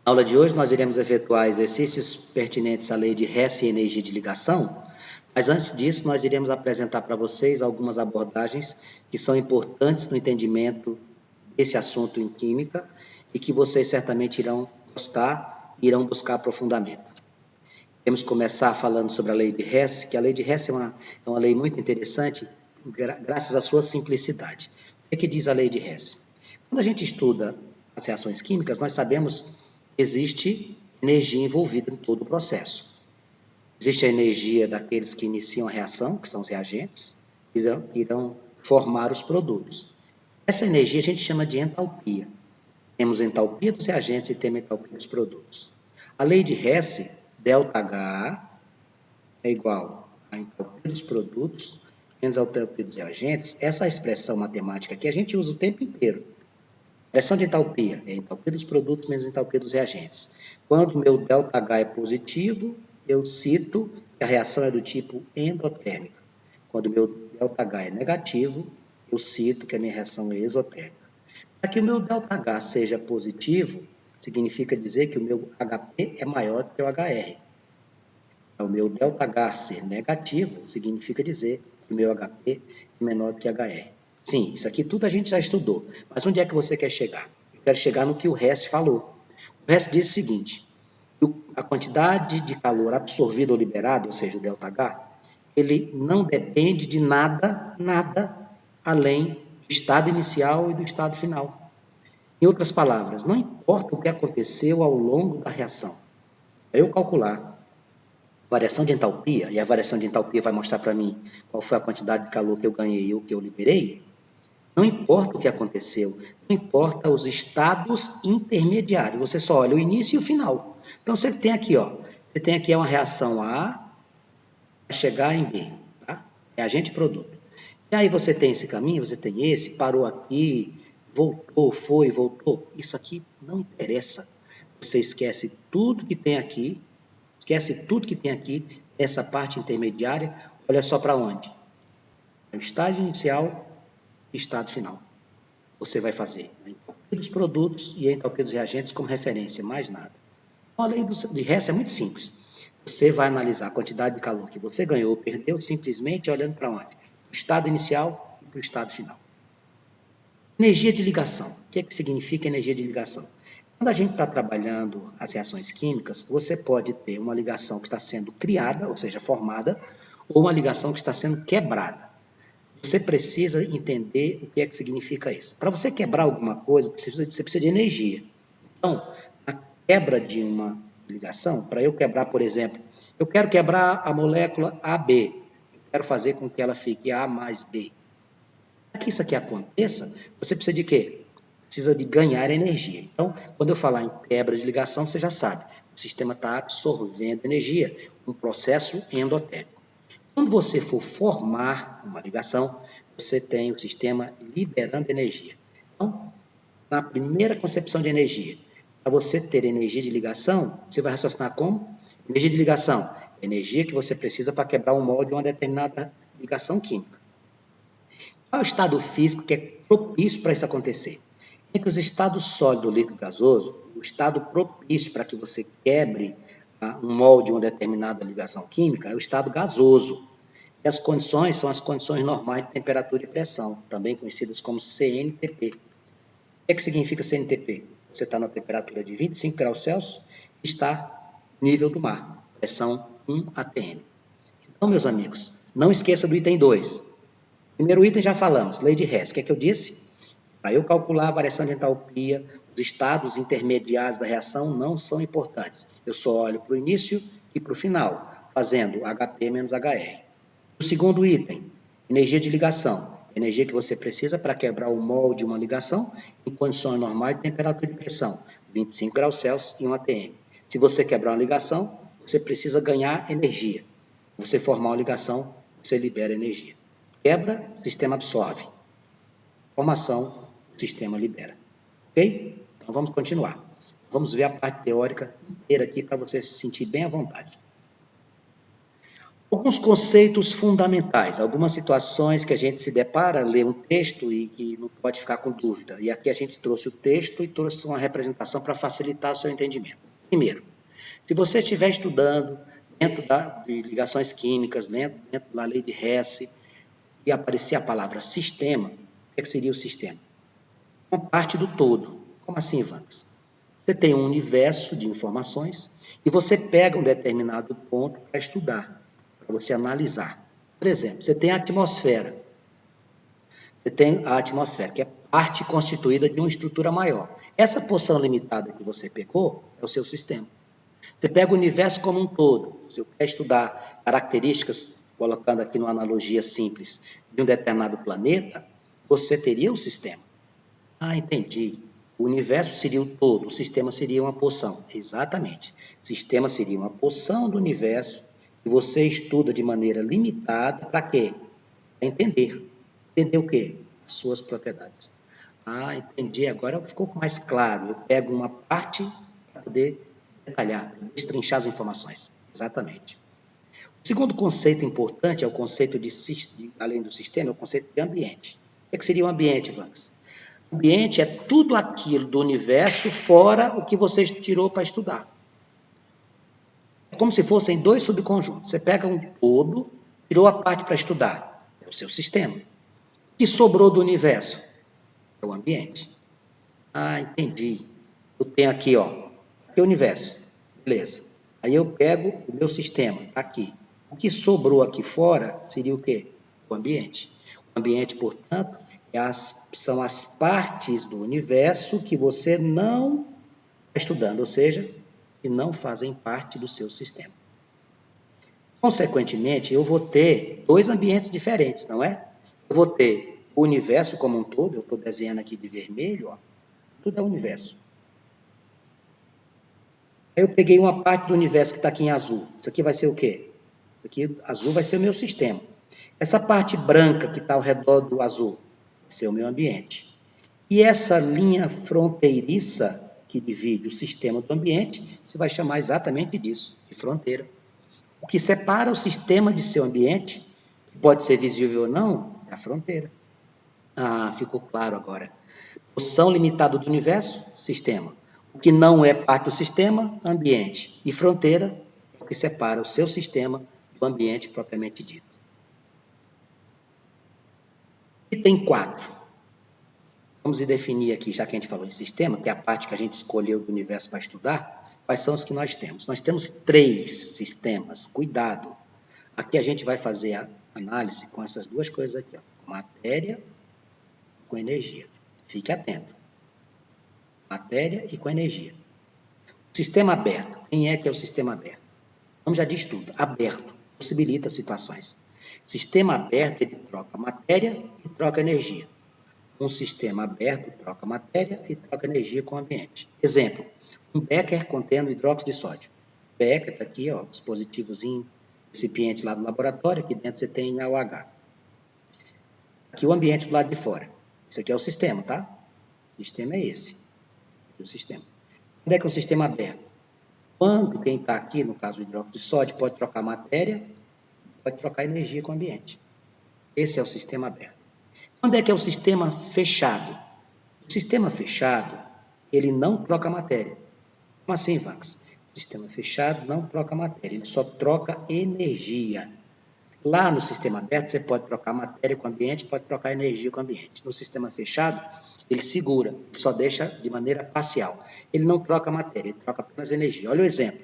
Na aula de hoje, nós iremos efetuar exercícios pertinentes à lei de Hess e energia de ligação, mas antes disso, nós iremos apresentar para vocês algumas abordagens que são importantes no entendimento desse assunto em química e que vocês certamente irão gostar e irão buscar aprofundamento. Vamos começar falando sobre a lei de Hess, que a lei de Hess é uma lei muito interessante, graças à sua simplicidade. O que diz a lei de Hess? Quando a gente estuda as reações químicas, nós sabemos existe energia envolvida em todo o processo. Existe a energia daqueles que iniciam a reação, que são os reagentes, que irão formar os produtos. Essa energia a gente chama de entalpia. Temos a entalpia dos reagentes e temos a entalpia dos produtos. A lei de Hess, ΔH, é igual a entalpia dos produtos menos a entalpia dos reagentes. Essa expressão matemática aqui a gente usa o tempo inteiro. Expressão de entalpia é a entalpia dos produtos menos a entalpia dos reagentes. Quando o meu ΔH é positivo, eu cito que a reação é do tipo endotérmica. Quando o meu ΔH é negativo, eu cito que a minha reação é exotérmica. Para que o meu ΔH seja positivo, significa dizer que o meu HP é maior do que o HR. Para o meu ΔH ser negativo, significa dizer que o meu HP é menor do que HR. Sim, isso aqui tudo a gente já estudou. Mas onde é que você quer chegar? Eu quero chegar no que o Hess falou. O Hess diz o seguinte: a quantidade de calor absorvido ou liberado, ou seja, o ΔH, ele não depende de nada além do estado inicial e do estado final. Em outras palavras, não importa o que aconteceu ao longo da reação. Para eu calcular a variação de entalpia, e a variação de entalpia vai mostrar para mim qual foi a quantidade de calor que eu ganhei e o que eu liberei, não importa o que aconteceu, não importa os estados intermediários, você só olha o início e o final. Então, você tem aqui, você tem aqui uma reação A para chegar em B, tá? É agente e produto. E aí você tem esse caminho, você tem esse, parou aqui, voltou, foi, voltou. Isso aqui não interessa. Você esquece tudo que tem aqui, essa parte intermediária, olha só para onde? O estágio inicial e estado final. Você vai fazer a entalpia dos produtos e a entalpia dos reagentes como referência, mais nada. Então, a lei de Hess é muito simples. Você vai analisar a quantidade de calor que você ganhou ou perdeu simplesmente olhando para onde? Para o estado inicial e para o estado final. Energia de ligação. O que significa energia de ligação? Quando a gente está trabalhando as reações químicas, você pode ter uma ligação que está sendo criada, ou seja, formada, ou uma ligação que está sendo quebrada. Você precisa entender o que é que significa isso. Para você quebrar alguma coisa, você precisa de energia. Então, a quebra de uma ligação, para eu quebrar, por exemplo, eu quero quebrar a molécula AB, eu quero fazer com que ela fique A mais B. Para que isso aqui aconteça, você precisa de quê? Precisa de ganhar energia. Então, quando eu falar em quebra de ligação, você já sabe, o sistema está absorvendo energia, um processo endotérmico. Quando você for formar uma ligação, você tem o sistema liberando energia. Então, na primeira concepção de energia, para você ter energia de ligação, você vai raciocinar como? Energia de ligação, energia que você precisa para quebrar um molde de uma determinada ligação química. Qual é o estado físico que é propício para isso acontecer? Entre os estados sólido, líquido e gasoso, o estado propício para que você quebre um molde de uma determinada ligação química é o estado gasoso. E as condições são as condições normais de temperatura e pressão, também conhecidas como CNTP. O que significa CNTP? Você está na temperatura de 25 graus Celsius e está nível do mar, pressão 1 atm. Então, meus amigos, não esqueça do item 2. Primeiro item já falamos, lei de Hess. O que é que eu disse? Para eu calcular a variação de entalpia, os estados intermediários da reação não são importantes. Eu só olho para o início e para o final, fazendo HP menos HR. O segundo item, energia de ligação. Energia que você precisa para quebrar o molde de uma ligação em condições normais de temperatura e pressão, 25 graus Celsius e 1 atm. Se você quebrar uma ligação, você precisa ganhar energia. Você formar uma ligação, você libera energia. Quebra, o sistema absorve. Formação, o sistema libera. Ok? Então vamos continuar. Vamos ver a parte teórica inteira aqui para você se sentir bem à vontade. Alguns conceitos fundamentais, algumas situações que a gente se depara, lê um texto e que não pode ficar com dúvida. E aqui a gente trouxe o texto e trouxe uma representação para facilitar o seu entendimento. Primeiro, se você estiver estudando dentro de ligações químicas, dentro da lei de Hess, e aparecer a palavra sistema, o que seria o sistema? Uma parte do todo. Como assim, Vans? Você tem um universo de informações e você pega um determinado ponto para estudar, para você analisar. Por exemplo, você tem a atmosfera. Você tem a atmosfera, que é parte constituída de uma estrutura maior. Essa porção limitada que você pegou é o seu sistema. Você pega o universo como um todo. Se eu quer estudar características, colocando aqui numa analogia simples, de um determinado planeta, você teria o sistema. Ah, entendi. O universo seria o todo, o sistema seria uma porção. Exatamente. O sistema seria uma porção do universo que você estuda de maneira limitada para quê? Para entender. Entender o quê? As suas propriedades. Ah, entendi. Agora ficou mais claro. Eu pego uma parte para poder detalhar, destrinchar as informações. Exatamente. O segundo conceito importante é o conceito além do sistema, é o conceito de ambiente. O que seria um ambiente, Vanks? O ambiente é tudo aquilo do universo fora o que você tirou para estudar. É como se fossem dois subconjuntos. Você pega um todo, tirou a parte para estudar. É o seu sistema. O que sobrou do universo? É o ambiente. Ah, entendi. Eu tenho aqui, ó, aqui é o universo. Beleza. Aí eu pego o meu sistema, aqui. O que sobrou aqui fora seria o quê? O ambiente. O ambiente, portanto, são as partes do universo que você não está estudando, ou seja, que não fazem parte do seu sistema. Consequentemente, eu vou ter dois ambientes diferentes, não é? Eu vou ter o universo como um todo, eu estou desenhando aqui de vermelho, ó, tudo é universo. Aí eu peguei uma parte do universo que está aqui em azul. Isso aqui vai ser o quê? Isso aqui, azul, vai ser o meu sistema. Essa parte branca que está ao redor do azul vai ser o meu ambiente. E essa linha fronteiriça que divide o sistema do ambiente, se vai chamar exatamente disso, de fronteira. O que separa o sistema de seu ambiente, que pode ser visível ou não, é a fronteira. Ah, ficou claro agora. Porção limitada do universo, sistema. O que não é parte do sistema, ambiente. E fronteira, é o que separa o seu sistema do ambiente propriamente dito. Item 4. Vamos definir aqui, já que a gente falou de sistema, que é a parte que a gente escolheu do universo para estudar, quais são os que nós temos. Nós temos 3 sistemas. Cuidado. Aqui a gente vai fazer a análise com essas duas coisas aqui, ó, com matéria e com energia. Fique atento. Matéria e com energia. Sistema aberto. Quem é que é o sistema aberto? Vamos já diz tudo. Aberto. Possibilita situações. Sistema aberto, ele troca matéria e troca energia. Um sistema aberto troca matéria e troca energia com o ambiente. Exemplo, um becker contendo hidróxido de sódio. Becker está aqui, ó, dispositivozinho, recipiente lá do laboratório, aqui dentro você tem AOH. Aqui o ambiente do lado de fora. Esse aqui é o sistema, tá? O sistema é esse. Aqui é o sistema. Onde é que é um sistema aberto? Quando quem está aqui, no caso do hidróxido de sódio, pode trocar matéria, pode trocar energia com o ambiente. Esse é o sistema aberto. Quando é que é o sistema fechado? O sistema fechado, ele não troca matéria. Como assim, Vax? O sistema fechado não troca matéria, ele só troca energia. Lá no sistema aberto, você pode trocar matéria com o ambiente, pode trocar energia com o ambiente. No sistema fechado, ele segura, ele só deixa de maneira parcial. Ele não troca matéria, ele troca apenas energia. Olha o exemplo.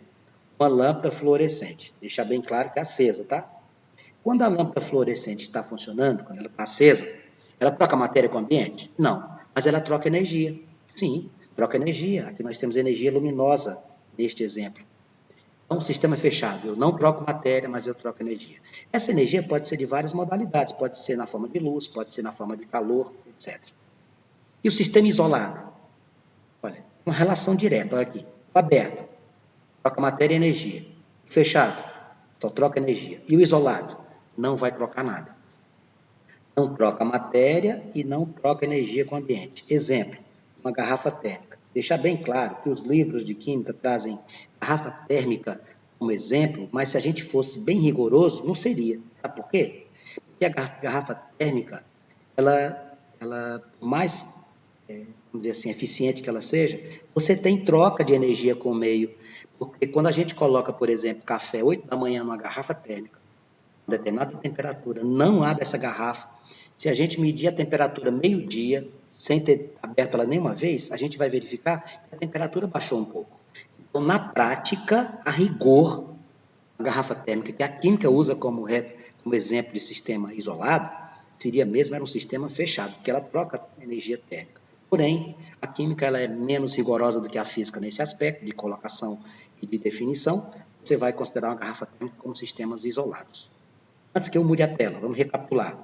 Uma lâmpada fluorescente. Deixa bem claro que é acesa, tá? Quando a lâmpada fluorescente está funcionando, quando ela está acesa, ela troca matéria com o ambiente? Não, mas ela troca energia. Sim, troca energia. Aqui nós temos energia luminosa neste exemplo. Então, o sistema é fechado. Eu não troco matéria, mas eu troco energia. Essa energia pode ser de várias modalidades. Pode ser na forma de luz, pode ser na forma de calor, etc. E o sistema isolado? Olha, uma relação direta. Olha aqui. O aberto, troca matéria e energia. O fechado, só troca energia. E o isolado? Não vai trocar nada. Não troca matéria e não troca energia com o ambiente. Exemplo, uma garrafa térmica. Deixar bem claro que os livros de química trazem garrafa térmica como exemplo, mas se a gente fosse bem rigoroso, não seria. Sabe por quê? Porque a garrafa térmica, ela mais, vamos dizer assim, eficiente que ela seja, você tem troca de energia com o meio. Porque quando a gente coloca, por exemplo, café 8 da manhã numa garrafa térmica, determinada temperatura, não abre essa garrafa. Se a gente medir a temperatura meio-dia, sem ter aberto ela nenhuma vez, a gente vai verificar que a temperatura baixou um pouco. Então, na prática, a rigor, a garrafa térmica, que a química usa como exemplo de sistema isolado, seria mesmo era um sistema fechado, porque ela troca energia térmica. Porém, a química ela é menos rigorosa do que a física nesse aspecto de colocação e de definição. Você vai considerar uma garrafa térmica como sistemas isolados. Antes que eu mude a tela, vamos recapitular.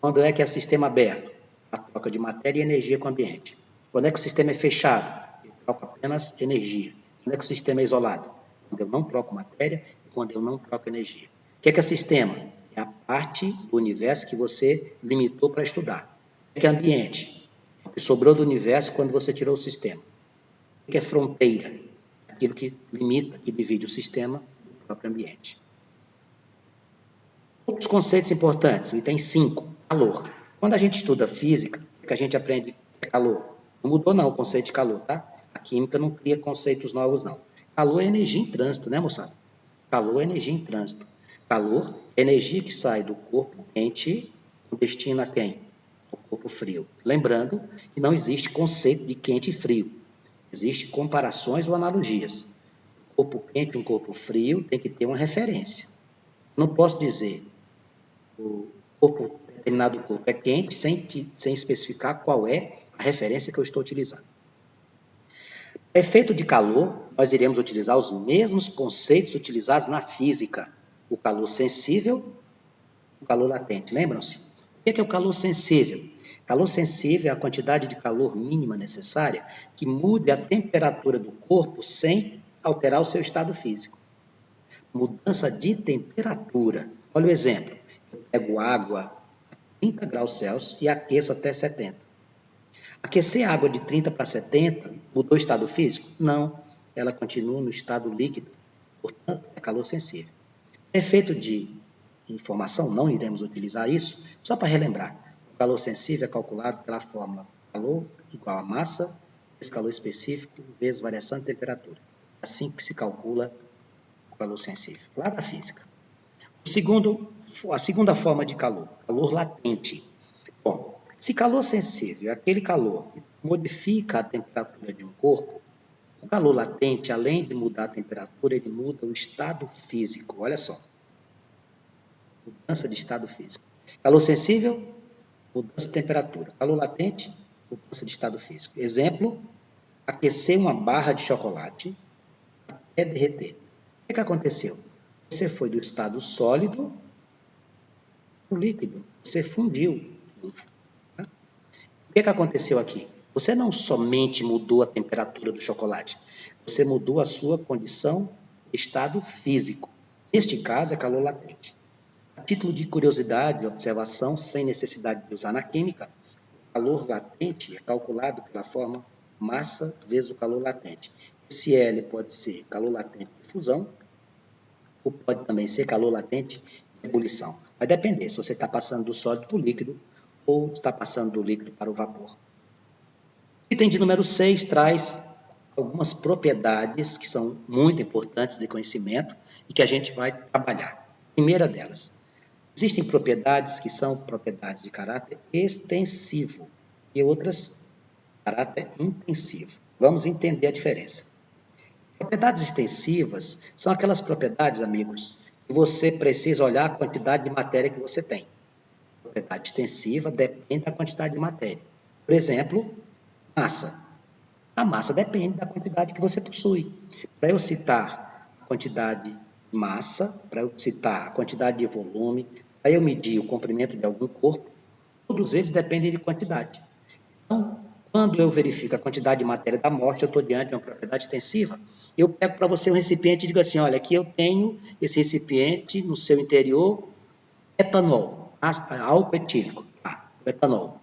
Quando é que é sistema aberto? A troca de matéria e energia com o ambiente. Quando é que o sistema é fechado? Eu troco apenas energia. Quando é que o sistema é isolado? Quando eu não troco matéria e quando eu não troco energia. O que é sistema? É a parte do universo que você limitou para estudar. O que é ambiente? O que sobrou do universo quando você tirou o sistema. O que é fronteira? Aquilo que limita, que divide o sistema do próprio ambiente. Outros conceitos importantes, o item 5, calor. Quando a gente estuda física, o que a gente aprende é calor. Não mudou não o conceito de calor, tá? A química não cria conceitos novos, não. Calor é energia em trânsito, né, moçada? Calor é energia em trânsito. Calor é energia que sai do corpo quente com destino a quem? O corpo frio. Lembrando que não existe conceito de quente e frio. Existem comparações ou analogias. Um corpo quente e um corpo frio tem que ter uma referência. Não posso dizer o corpo, determinado corpo é quente, sem especificar qual é a referência que eu estou utilizando. Efeito de calor, nós iremos utilizar os mesmos conceitos utilizados na física. O calor sensível, o calor latente. Lembram-se? O que é o calor sensível? Calor sensível é a quantidade de calor mínima necessária que mude a temperatura do corpo sem alterar o seu estado físico. Mudança de temperatura. Olha o exemplo. Eu pego água a 30 graus Celsius e aqueço até 70. Aquecer a água de 30 para 70 mudou o estado físico? Não. Ela continua no estado líquido. Portanto, é calor sensível. Efeito de informação, não iremos utilizar isso, só para relembrar. O calor sensível é calculado pela fórmula calor igual a massa, vezes calor específico, vezes variação de temperatura. Assim que se calcula o calor sensível, lá da física. A segunda forma de calor, calor latente. Bom, se calor sensível é aquele calor que modifica a temperatura de um corpo, o calor latente, além de mudar a temperatura, ele muda o estado físico. Olha só. Mudança de estado físico. Calor sensível, mudança de temperatura. Calor latente, mudança de estado físico. Exemplo, aquecer uma barra de chocolate até derreter. O que aconteceu? Você foi do estado sólido para o líquido. Você fundiu. O que aconteceu aqui? Você não somente mudou a temperatura do chocolate, você mudou a sua condição de estado físico. Neste caso, é calor latente. A título de curiosidade e observação, sem necessidade de usar na química, o calor latente é calculado pela forma massa vezes o calor latente. Esse L pode ser calor latente de fusão, ou pode também ser calor latente de ebulição. Vai depender se você está passando do sólido para o líquido ou está passando do líquido para o vapor. O item de número 6 traz algumas propriedades que são muito importantes de conhecimento e que a gente vai trabalhar. Primeira delas, existem propriedades que são propriedades de caráter extensivo e outras de caráter intensivo. Vamos entender a diferença. Propriedades extensivas são aquelas propriedades, amigos, que você precisa olhar a quantidade de matéria que você tem. A propriedade extensiva depende da quantidade de matéria. Por exemplo, massa. A massa depende da quantidade que você possui. Para eu citar a quantidade de massa, para eu citar a quantidade de volume, para eu medir o comprimento de algum corpo, todos eles dependem de quantidade. Então, quando eu verifico a quantidade de matéria da morte, eu estou diante de uma propriedade extensiva. Eu pego para você um recipiente e digo assim, olha, aqui eu tenho esse recipiente no seu interior, etanol, álcool etílico, o etanol.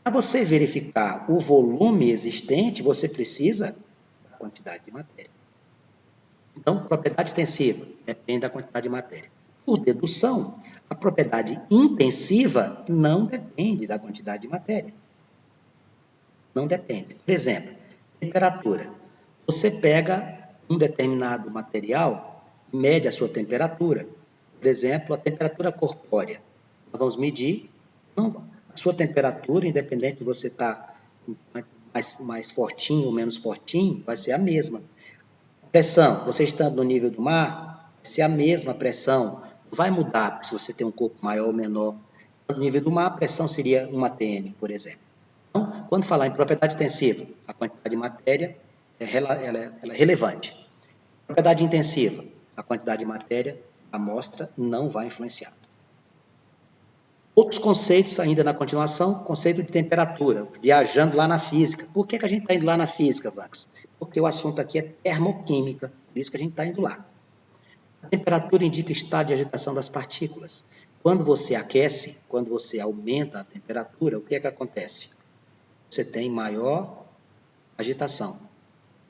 Para você verificar o volume existente, você precisa da quantidade de matéria. Então, propriedade extensiva depende da quantidade de matéria. Por dedução, a propriedade intensiva não depende da quantidade de matéria. Não depende. Por exemplo, temperatura. Você pega um determinado material, mede a sua temperatura. Por exemplo, a temperatura corpórea. Nós vamos medir a sua temperatura, independente de você estar mais fortinho ou menos fortinho, vai ser a mesma. Pressão, você estando no nível do mar, vai ser a mesma pressão. Não vai mudar se você tem um corpo maior ou menor. No nível do mar, a pressão seria 1 atm, por exemplo. Então, quando falar em propriedade extensiva, a quantidade de matéria ela é relevante. Propriedade intensiva, a quantidade de matéria, a amostra não vai influenciar. Outros conceitos ainda na continuação, conceito de temperatura, viajando lá na física. Por que a gente está indo lá na física, Vax? Porque o assunto aqui é termoquímica, por isso que a gente está indo lá. A temperatura indica o estado de agitação das partículas. Quando você aquece, quando você aumenta a temperatura, o que é que acontece? Você tem maior agitação.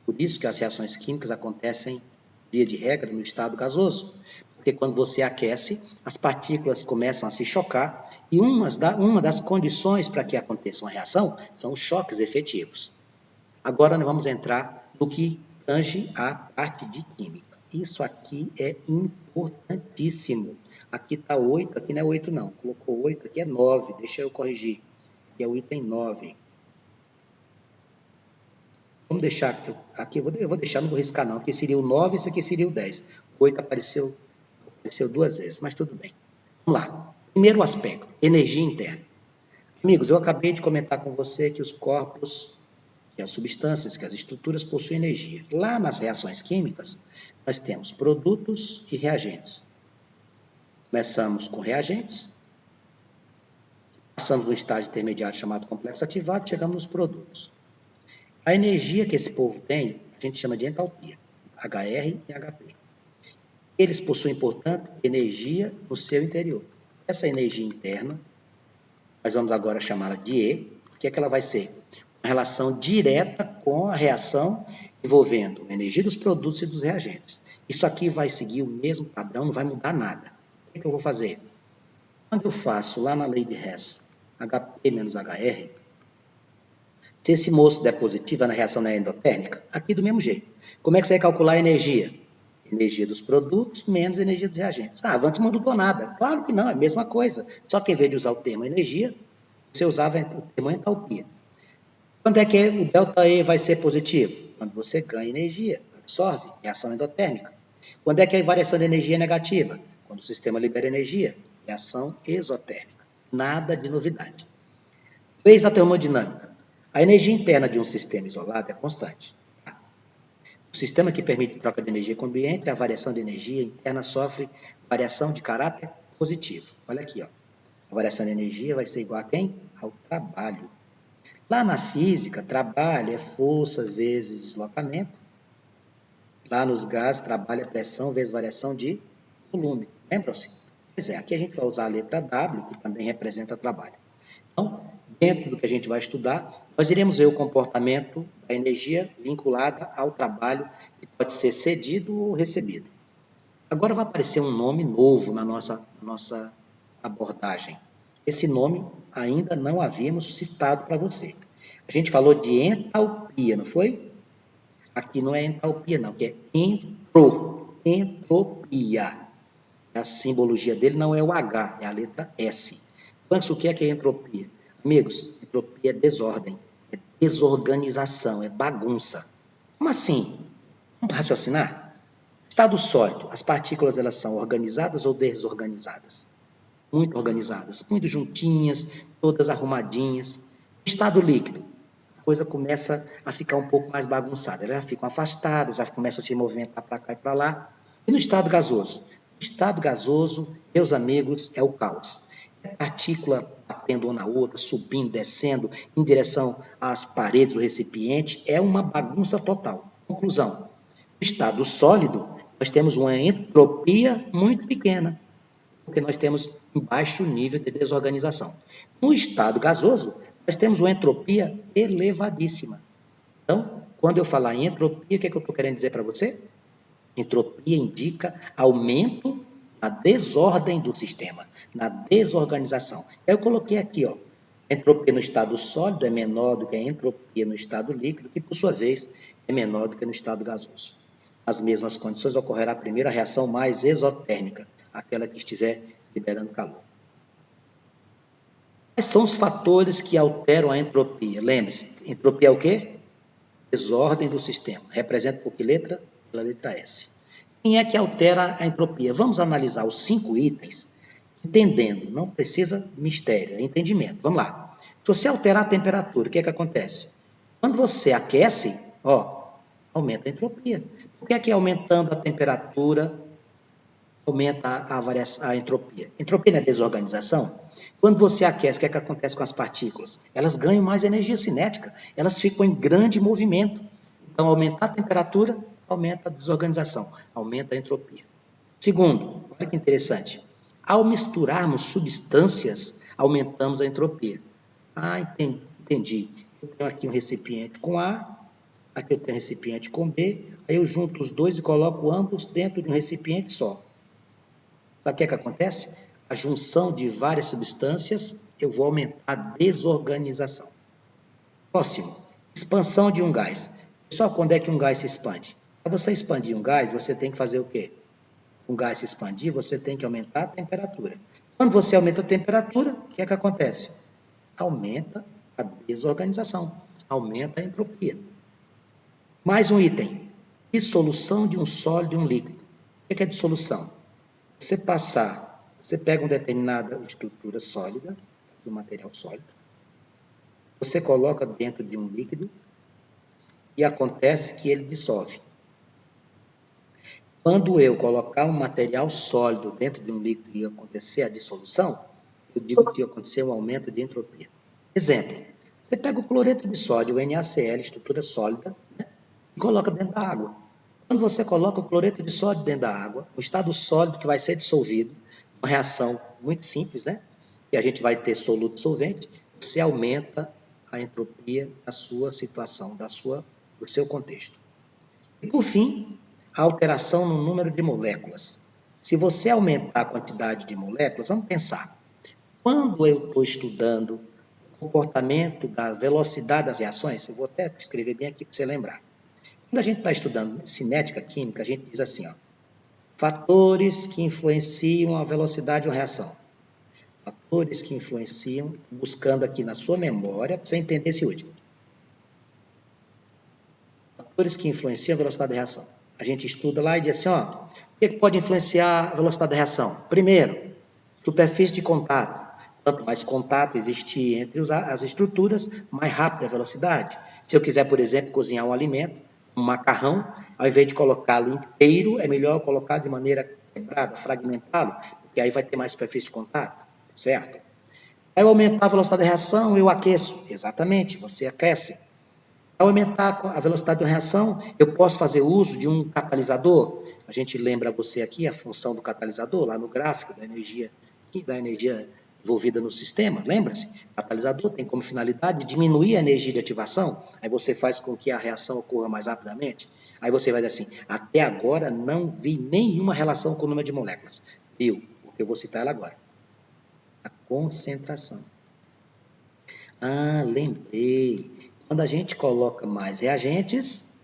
Por isso que as reações químicas acontecem, via de regra, no estado gasoso. Porque quando você aquece, as partículas começam a se chocar e uma das condições para que aconteça uma reação são os choques efetivos. Agora nós vamos entrar no que tange a parte de química. Isso aqui é importantíssimo. Aqui está 8, aqui não é 8 não. Colocou 8, aqui é 9. Deixa eu corrigir. Aqui é o item 9. Vamos deixar aqui, eu vou deixar, não vou riscar não. Aqui seria o 9, esse aqui seria o 10. O 8 apareceu 2 vezes, mas tudo bem. Vamos lá. Primeiro aspecto, energia interna. Amigos, eu acabei de comentar com você que os corpos, que as substâncias, que as estruturas possuem energia. Lá nas reações químicas, nós temos produtos e reagentes. Começamos com reagentes, passamos no estágio intermediário chamado complexo ativado, chegamos nos produtos. A energia que esse povo tem, a gente chama de entalpia, HR e HP. Eles possuem, portanto, energia no seu interior. Essa energia interna, nós vamos agora chamá-la de E, o que é que ela vai ser? Uma relação direta com a reação envolvendo a energia dos produtos e dos reagentes. Isso aqui vai seguir o mesmo padrão, não vai mudar nada. O que é que eu vou fazer? Quando eu faço lá na lei de Hess, HP menos HR, se esse moço der positiva na reação endotérmica, aqui do mesmo jeito. Como é que você vai calcular a energia? Energia dos produtos menos energia dos reagentes. Ah, antes não mudou nada. Claro que não, é a mesma coisa. Só que em vez de usar o termo energia, você usava o termo entalpia. Quando é que o ΔE vai ser positivo? Quando você ganha energia, absorve, reação endotérmica. Quando é que a variação de energia é negativa? Quando o sistema libera energia, reação exotérmica. Nada de novidade. Leis da termodinâmica. A energia interna de um sistema isolado é constante. O sistema que permite troca de energia com o ambiente, a variação de energia interna sofre variação de caráter positivo. Olha aqui, ó. A variação de energia vai ser igual a quem? Ao trabalho. Lá na física, trabalho é força vezes deslocamento. Lá nos gases, trabalho é pressão vezes variação de volume. Lembram-se? Pois é, aqui a gente vai usar a letra W, que também representa trabalho. Então, dentro do que a gente vai estudar, nós iremos ver o comportamento da energia vinculada ao trabalho, que pode ser cedido ou recebido. Agora vai aparecer um nome novo na nossa abordagem. Esse nome ainda não havíamos citado para você. A gente falou de entalpia, não foi? Aqui não é entalpia, não, que é entropia. A simbologia dele não é o H, é a letra S. Então, o que é entropia? Amigos, entropia é desordem, é desorganização, é bagunça. Como assim? Vamos raciocinar? Estado sólido, as partículas elas são organizadas ou desorganizadas? Muito organizadas, muito juntinhas, todas arrumadinhas. Estado líquido, a coisa começa a ficar um pouco mais bagunçada, elas já ficam afastadas, já começa a se movimentar para cá e para lá. E no estado gasoso? O estado gasoso, meus amigos, é o caos. Partícula batendo uma na outra, subindo, descendo, em direção às paredes do recipiente, é uma bagunça total. Conclusão, no estado sólido, nós temos uma entropia muito pequena, porque nós temos um baixo nível de desorganização. No estado gasoso, nós temos uma entropia elevadíssima. Então, quando eu falar em entropia, o que é que eu estou querendo dizer para você? Entropia indica aumento na desordem do sistema, na desorganização. Eu coloquei aqui, ó, a entropia no estado sólido é menor do que a entropia no estado líquido, que por sua vez é menor do que no estado gasoso. Nas mesmas condições ocorrerá a primeira reação mais exotérmica, aquela que estiver liberando calor. Quais são os fatores que alteram a entropia? Lembre-se, entropia é o quê? Desordem do sistema. Representa por que letra? Pela letra S. Quem é que altera a entropia? Vamos analisar os 5 itens, entendendo. Não precisa mistério, é entendimento. Vamos lá. Se você alterar a temperatura, o que é que acontece? Quando você aquece, ó, aumenta a entropia. Por que é que aumentando a temperatura aumenta a entropia? Entropia não é desorganização? Quando você aquece, o que é que acontece com as partículas? Elas ganham mais energia cinética, elas ficam em grande movimento. Então, aumentar a temperatura, aumenta a desorganização, aumenta a entropia. Segundo, olha que interessante, ao misturarmos substâncias, aumentamos a entropia. Ah, entendi. Eu tenho aqui um recipiente com A, aqui eu tenho um recipiente com B, aí eu junto os dois e coloco ambos dentro de um recipiente só. Sabe o que é que acontece? A junção de várias substâncias, eu vou aumentar a desorganização. Próximo, expansão de um gás. Só quando é que um gás se expande? Para você expandir um gás, você tem que fazer o quê? Um gás se expandir, você tem que aumentar a temperatura. Quando você aumenta a temperatura, o que é que acontece? Aumenta a desorganização, aumenta a entropia. Mais um item, dissolução de um sólido e um líquido. O que é dissolução? Você pega uma determinada estrutura sólida, do material sólido, você coloca dentro de um líquido e acontece que ele dissolve. Quando eu colocar um material sólido dentro de um líquido e acontecer a dissolução, eu digo que aconteceu um aumento de entropia. Exemplo, você pega o cloreto de sódio, o NaCl, estrutura sólida, né, e coloca dentro da água. Quando você coloca o cloreto de sódio dentro da água, o estado sólido que vai ser dissolvido, uma reação muito simples, né? E a gente vai ter soluto solvente, você aumenta a entropia da sua situação, do seu contexto. E por fim, a alteração no número de moléculas. Se você aumentar a quantidade de moléculas, vamos pensar, quando eu estou estudando o comportamento da velocidade das reações, eu vou até escrever bem aqui para você lembrar. Quando a gente está estudando cinética química, a gente diz assim, ó, fatores que influenciam a velocidade de uma reação. Fatores que influenciam, buscando aqui na sua memória, para você entender esse último. Fatores que influenciam a velocidade da reação. A gente estuda lá e diz assim, ó, o que pode influenciar a velocidade da reação? Primeiro, superfície de contato. Quanto mais contato existir entre as estruturas, mais rápida a velocidade. Se eu quiser, por exemplo, cozinhar um alimento, um macarrão, ao invés de colocá-lo inteiro, é melhor colocar de maneira quebrada, fragmentá-lo, porque aí vai ter mais superfície de contato, certo? Ao aumentar a velocidade da reação, eu aqueço. Exatamente, você aquece. Ao aumentar a velocidade da reação, eu posso fazer uso de um catalisador. A gente lembra você aqui a função do catalisador, lá no gráfico da energia envolvida no sistema, lembra-se? Catalisador tem como finalidade diminuir a energia de ativação, aí você faz com que a reação ocorra mais rapidamente. Aí você vai dizer assim, até agora não vi nenhuma relação com o número de moléculas. Viu? Porque eu vou citar ela agora. A concentração. Ah, lembrei. Quando a gente coloca mais reagentes,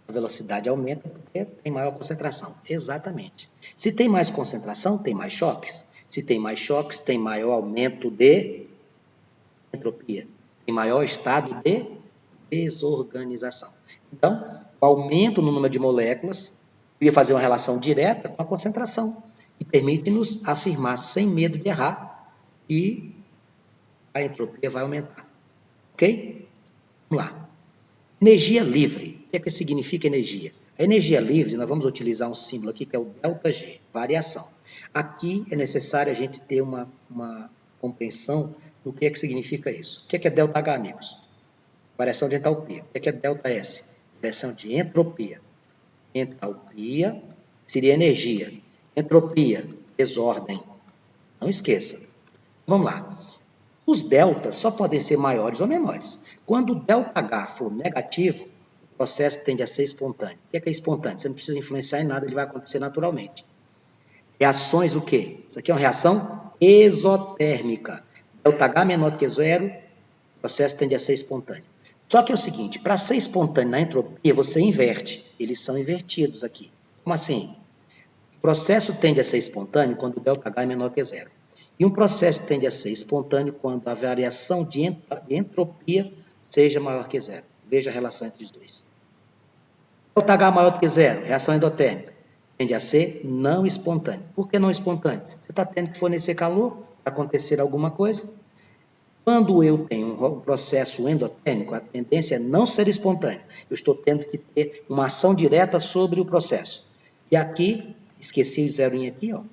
a velocidade aumenta porque tem maior concentração. Exatamente. Se tem mais concentração, tem mais choques. Se tem mais choques, tem maior aumento de entropia. Tem maior estado de desorganização. Então, o aumento no número de moléculas ia fazer uma relação direta com a concentração e permite-nos afirmar sem medo de errar e a entropia vai aumentar. Ok? Vamos lá. Energia livre. O que é que significa energia? A energia livre, nós vamos utilizar um símbolo aqui que é o ΔG, variação. Aqui é necessário a gente ter uma compreensão do que é que significa isso. O que é ΔH, amigos? Variação de entalpia. O que é ΔS? Variação de entropia. Entalpia seria energia. Entropia, desordem. Não esqueça. Vamos lá. Os deltas só podem ser maiores ou menores. Quando o ΔH for negativo, processo tende a ser espontâneo. O que é espontâneo? Você não precisa influenciar em nada, ele vai acontecer naturalmente. Reações o quê? Isso aqui é uma reação exotérmica. ΔH menor do que zero, o processo tende a ser espontâneo. Só que é o seguinte, para ser espontâneo na entropia, você inverte. Eles são invertidos aqui. Como assim? O processo tende a ser espontâneo quando o ΔH é menor que zero. E um processo tende a ser espontâneo quando a variação de entropia seja maior que zero. Veja a relação entre os dois. ΔH maior do que zero, reação endotérmica, tende a ser não espontâneo. Por que não espontâneo? Você está tendo que fornecer calor para acontecer alguma coisa. Quando eu tenho um processo endotérmico, a tendência é não ser espontâneo. Eu estou tendo que ter uma ação direta sobre o processo. E aqui, esqueci o zeroinho aqui, ó.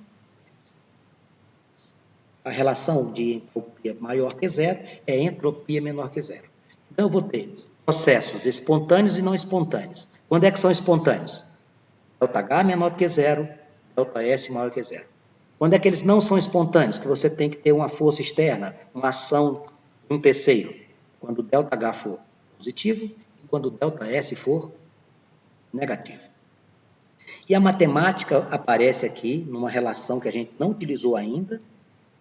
A relação de entropia maior que zero é entropia menor que zero. Então, eu vou ter processos espontâneos e não espontâneos. Quando é que são espontâneos? ΔH menor que zero, ΔS maior que zero. Quando é que eles não são espontâneos? Que você tem que ter uma força externa, uma ação de um terceiro. Quando o ΔH for positivo e quando o ΔS for negativo. E a matemática aparece aqui numa relação que a gente não utilizou ainda,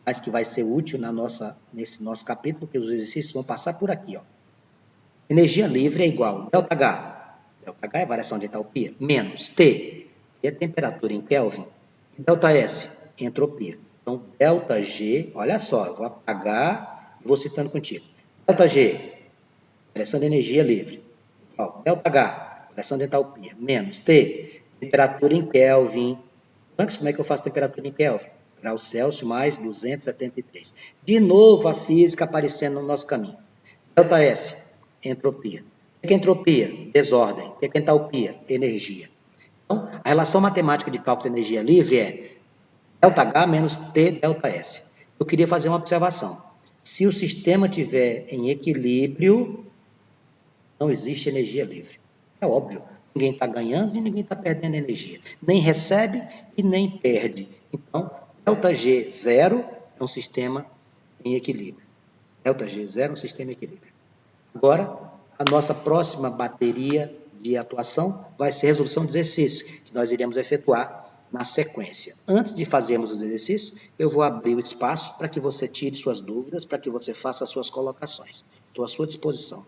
mas que vai ser útil nesse nosso capítulo, que os exercícios vão passar por aqui. Ó. Energia livre é igual a ΔH. ΔH é variação de entalpia, menos T, que é temperatura em Kelvin, e ΔS, entropia. Então, ΔG, olha só, eu vou apagar e vou citando contigo. ΔG, variação de energia livre. Ó, ΔH, variação de entalpia, menos T, temperatura em Kelvin. Antes, como é que eu faço temperatura em Kelvin? Graus Celsius mais 273. De novo, a física aparecendo no nosso caminho. ΔS, entropia. O que é entropia? Desordem. O que é entalpia? Energia. Então, a relação matemática de cálculo de energia livre é ΔH menos T ΔS. Eu queria fazer uma observação. Se o sistema estiver em equilíbrio, não existe energia livre. É óbvio. Ninguém está ganhando e ninguém está perdendo energia. Nem recebe e nem perde. Então, ΔG zero é um sistema em equilíbrio. ΔG zero é um sistema em equilíbrio. Agora, a nossa próxima bateria de atuação vai ser a resolução de exercícios, que nós iremos efetuar na sequência. Antes de fazermos os exercícios, eu vou abrir o espaço para que você tire suas dúvidas, para que você faça as suas colocações. Estou à sua disposição.